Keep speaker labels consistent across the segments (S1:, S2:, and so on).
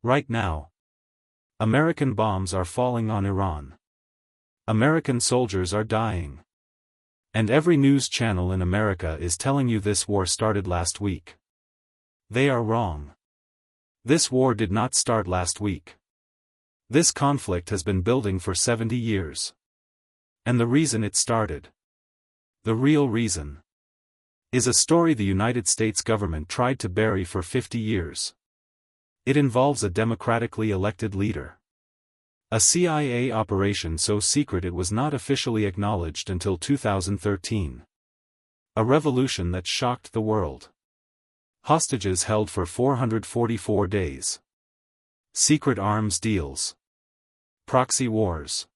S1: Right now, American bombs are falling on Iran. American soldiers are dying. And every news channel in America is telling you this war started last week. They are wrong. This war did not start last week. This conflict has been building for 70 years. And the reason it started, the real reason, is a story the United States government tried to bury for 50 years. It involves a democratically elected leader. A CIA operation so secret it was not officially acknowledged until 2013. A revolution that shocked the world. Hostages held for 444 days. Secret arms deals. Proxy wars.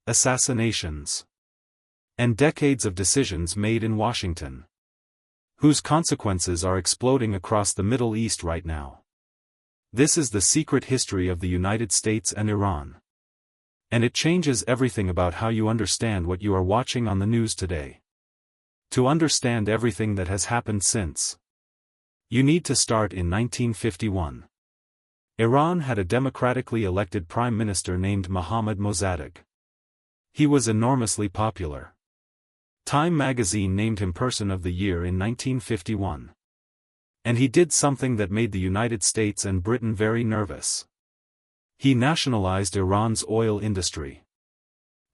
S1: Assassinations. And decades of decisions made in Washington, whose consequences are exploding across the Middle East right now. This is the secret history of the United States and Iran. And it changes everything about how you understand what you are watching on the news today. To understand everything that has happened since, you need to start in 1951. Iran had a democratically elected prime minister named Mohammad Mossadegh. He was enormously popular. Time magazine named him Person of the Year in 1951. And he did something that made the United States and Britain very nervous. He nationalized Iran's oil industry.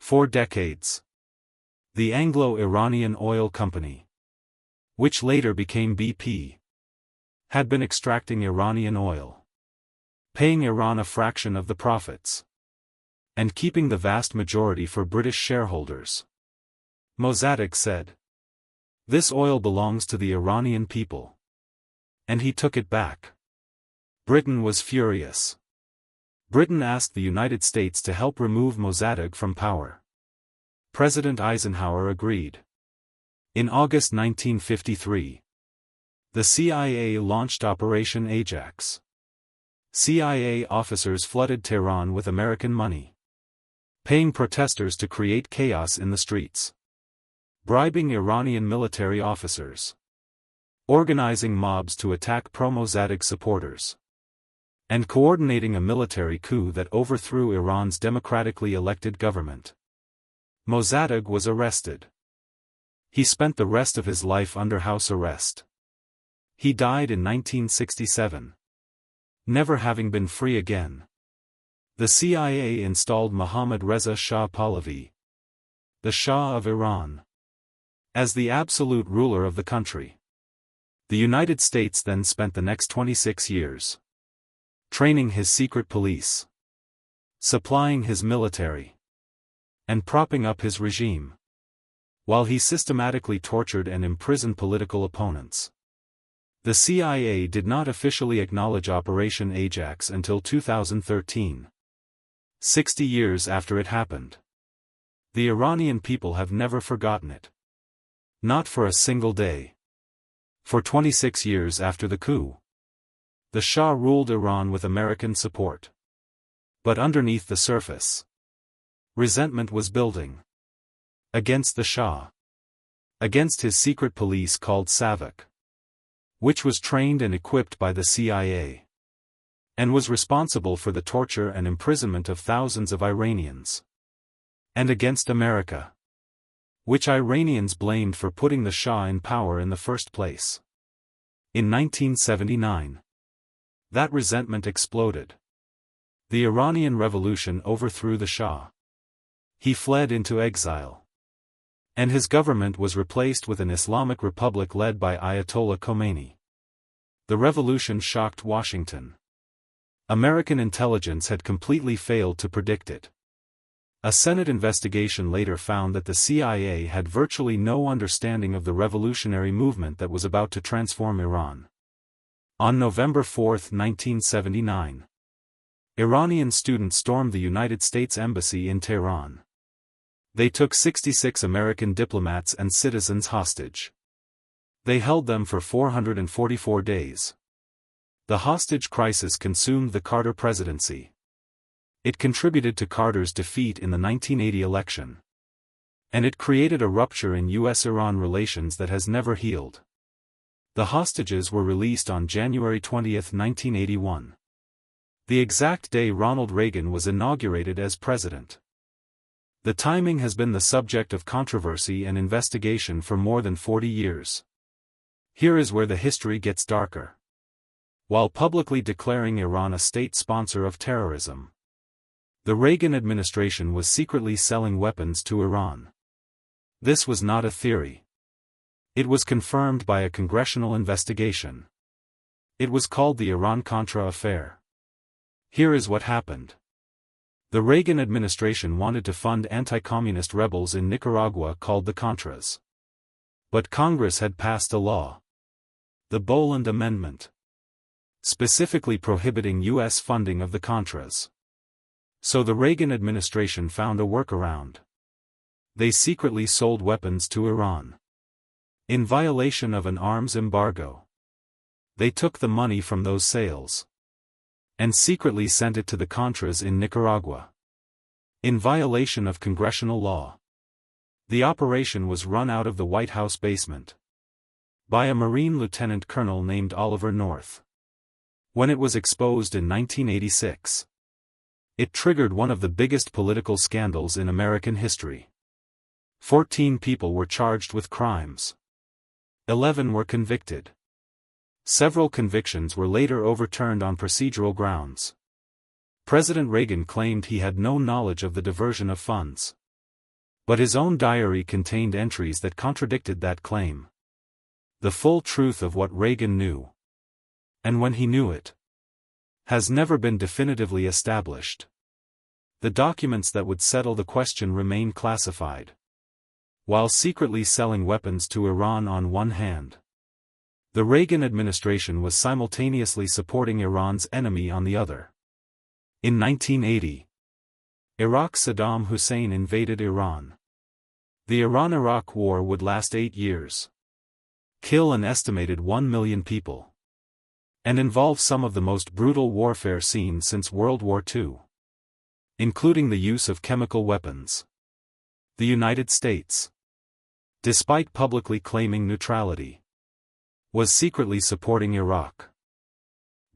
S1: For decades, the Anglo-Iranian Oil Company, which later became BP, had been extracting Iranian oil, paying Iran a fraction of the profits, and keeping the vast majority for British shareholders. Mossadegh said, "This oil belongs to the Iranian people." And he took it back. Britain was furious. Britain asked the United States to help remove Mossadegh from power. President Eisenhower agreed. In August 1953, the CIA launched Operation Ajax. CIA officers flooded Tehran with American money, paying protesters to create chaos in the streets, bribing Iranian military officers, organizing mobs to attack pro-Mossadegh supporters, and coordinating a military coup that overthrew Iran's democratically elected government. Mossadegh was arrested. He spent the rest of his life under house arrest. He died in 1967, never having been free again. The CIA installed Mohammad Reza Shah Pahlavi, the Shah of Iran, as the absolute ruler of the country. The United States then spent the next 26 years training his secret police, supplying his military, and propping up his regime, while he systematically tortured and imprisoned political opponents. The CIA did not officially acknowledge Operation Ajax until 2013. 60 years after it happened. The Iranian people have never forgotten it. Not for a single day. For 26 years after the coup, the Shah ruled Iran with American support. But underneath the surface, resentment was building. Against the Shah. Against his secret police called SAVAK, which was trained and equipped by the CIA, and was responsible for the torture and imprisonment of thousands of Iranians. And against America, which Iranians blamed for putting the Shah in power in the first place. In 1979, that resentment exploded. The Iranian Revolution overthrew the Shah. He fled into exile, and his government was replaced with an Islamic republic led by Ayatollah Khomeini. The revolution shocked Washington. American intelligence had completely failed to predict it. A Senate investigation later found that the CIA had virtually no understanding of the revolutionary movement that was about to transform Iran. On November 4, 1979, Iranian students stormed the United States Embassy in Tehran. They took 66 American diplomats and citizens hostage. They held them for 444 days. The hostage crisis consumed the Carter presidency. It contributed to Carter's defeat in the 1980 election. And it created a rupture in U.S.-Iran relations that has never healed. The hostages were released on January 20, 1981. the exact day Ronald Reagan was inaugurated as president. The timing has been the subject of controversy and investigation for more than 40 years. Here is where the history gets darker. While publicly declaring Iran a state sponsor of terrorism, the Reagan administration was secretly selling weapons to Iran. This was not a theory. It was confirmed by a congressional investigation. It was called the Iran Contra affair. Here is what happened. The Reagan administration wanted to fund anti-communist rebels in Nicaragua called the Contras. But Congress had passed a law, the Boland Amendment, specifically prohibiting U.S. funding of the Contras. So the Reagan administration found a workaround. They secretly sold weapons to Iran. In violation of an arms embargo. They took the money from those sales and secretly sent it to the Contras in Nicaragua. In violation of congressional law. The operation was run out of the White House basement by a Marine lieutenant colonel named Oliver North. When it was exposed in 1986, it triggered one of the biggest political scandals in American history. 14 people were charged with crimes. 11 were convicted. Several convictions were later overturned on procedural grounds. President Reagan claimed he had no knowledge of the diversion of funds. But his own diary contained entries that contradicted that claim. The full truth of what Reagan knew, and when he knew it, has never been definitively established. The documents that would settle the question remain classified. While secretly selling weapons to Iran on one hand, the Reagan administration was simultaneously supporting Iran's enemy on the other. In 1980, Iraq's Saddam Hussein invaded Iran. The Iran-Iraq War would last 8 years, kill an estimated 1 million people, and involve some of the most brutal warfare seen since World War II, including the use of chemical weapons. The United States, despite publicly claiming neutrality, was secretly supporting Iraq.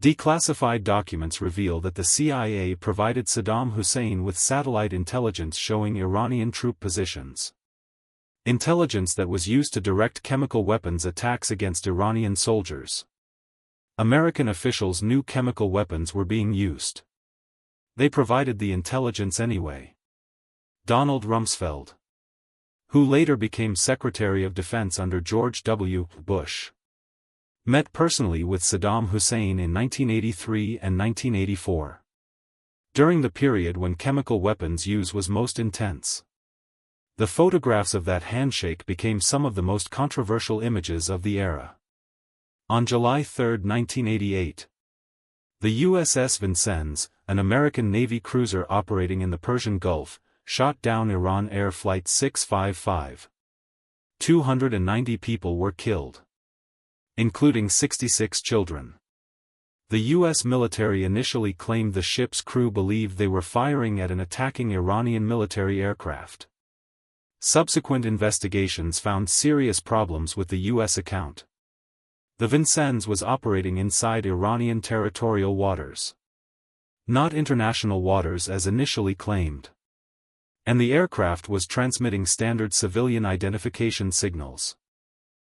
S1: Declassified documents reveal that the CIA provided Saddam Hussein with satellite intelligence showing Iranian troop positions. Intelligence that was used to direct chemical weapons attacks against Iranian soldiers. American officials knew chemical weapons were being used. They provided the intelligence anyway. Donald Rumsfeld, who later became Secretary of Defense under George W. Bush, met personally with Saddam Hussein in 1983 and 1984. During the period when chemical weapons use was most intense. The photographs of that handshake became some of the most controversial images of the era. On July 3, 1988, the USS Vincennes, an American Navy cruiser operating in the Persian Gulf, shot down Iran Air Flight 655. 290 people were killed, including 66 children. The U.S. military initially claimed the ship's crew believed they were firing at an attacking Iranian military aircraft. Subsequent investigations found serious problems with the U.S. account. The Vincennes was operating inside Iranian territorial waters, not international waters as initially claimed. And the aircraft was transmitting standard civilian identification signals.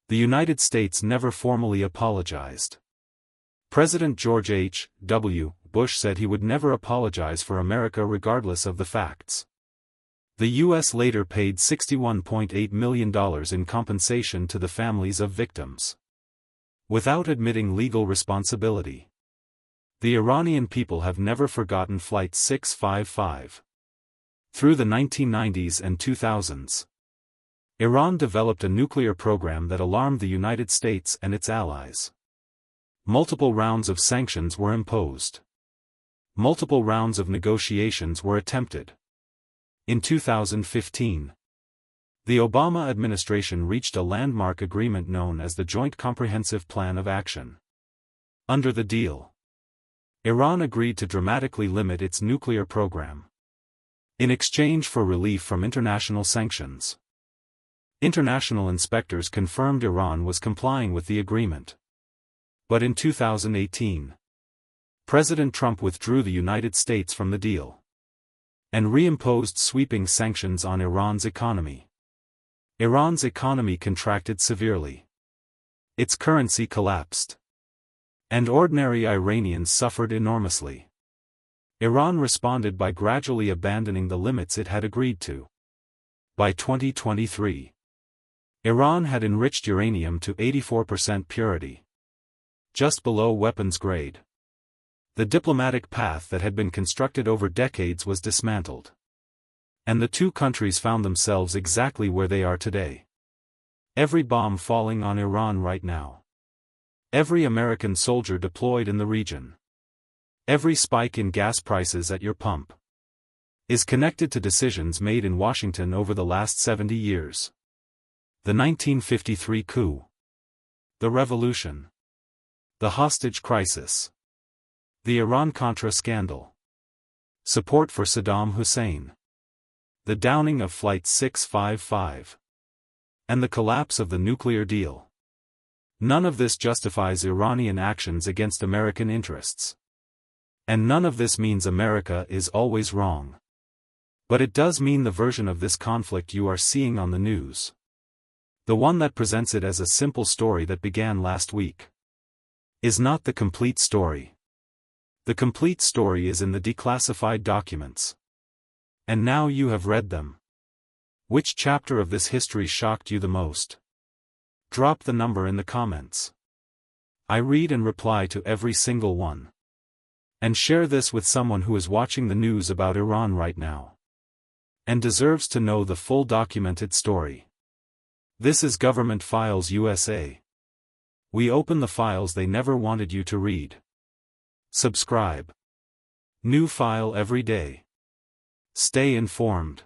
S1: The United States never formally apologized. President George H. W. Bush said he would never apologize for America regardless of the facts. The U.S. later paid $61.8 million in compensation to the families of victims, without admitting legal responsibility. The Iranian people have never forgotten Flight 655. Through the 1990s and 2000s, Iran developed a nuclear program that alarmed the United States and its allies. Multiple rounds of sanctions were imposed. Multiple rounds of negotiations were attempted. In 2015, the Obama administration reached a landmark agreement known as the Joint Comprehensive Plan of Action. Under the deal, Iran agreed to dramatically limit its nuclear program in exchange for relief from international sanctions. International inspectors confirmed Iran was complying with the agreement. But in 2018, President Trump withdrew the United States from the deal and reimposed sweeping sanctions on Iran's economy. Iran's economy contracted severely. Its currency collapsed. And ordinary Iranians suffered enormously. Iran responded by gradually abandoning the limits it had agreed to. By 2023, Iran had enriched uranium to 84% purity, just below weapons grade. The diplomatic path that had been constructed over decades was dismantled. And the two countries found themselves exactly where they are today. Every bomb falling on Iran right now. Every American soldier deployed in the region. Every spike in gas prices at your pump is connected to decisions made in Washington over the last 70 years. The 1953 coup. The revolution. The hostage crisis. The Iran Contra scandal. Support for Saddam Hussein. The downing of Flight 655. And the collapse of the nuclear deal. None of this justifies Iranian actions against American interests. And none of this means America is always wrong. But it does mean the version of this conflict you are seeing on the news. The one that presents it as a simple story that began last week, is not the complete story. The complete story is in the declassified documents. And now you have read them. Which chapter of this history shocked you the most? Drop the number in the comments. I read and reply to every single one. And share this with someone who is watching the news about Iran right now. And deserves to know the full documented story. This is Government Files USA. We open the files they never wanted you to read. Subscribe. New file every day. Stay informed.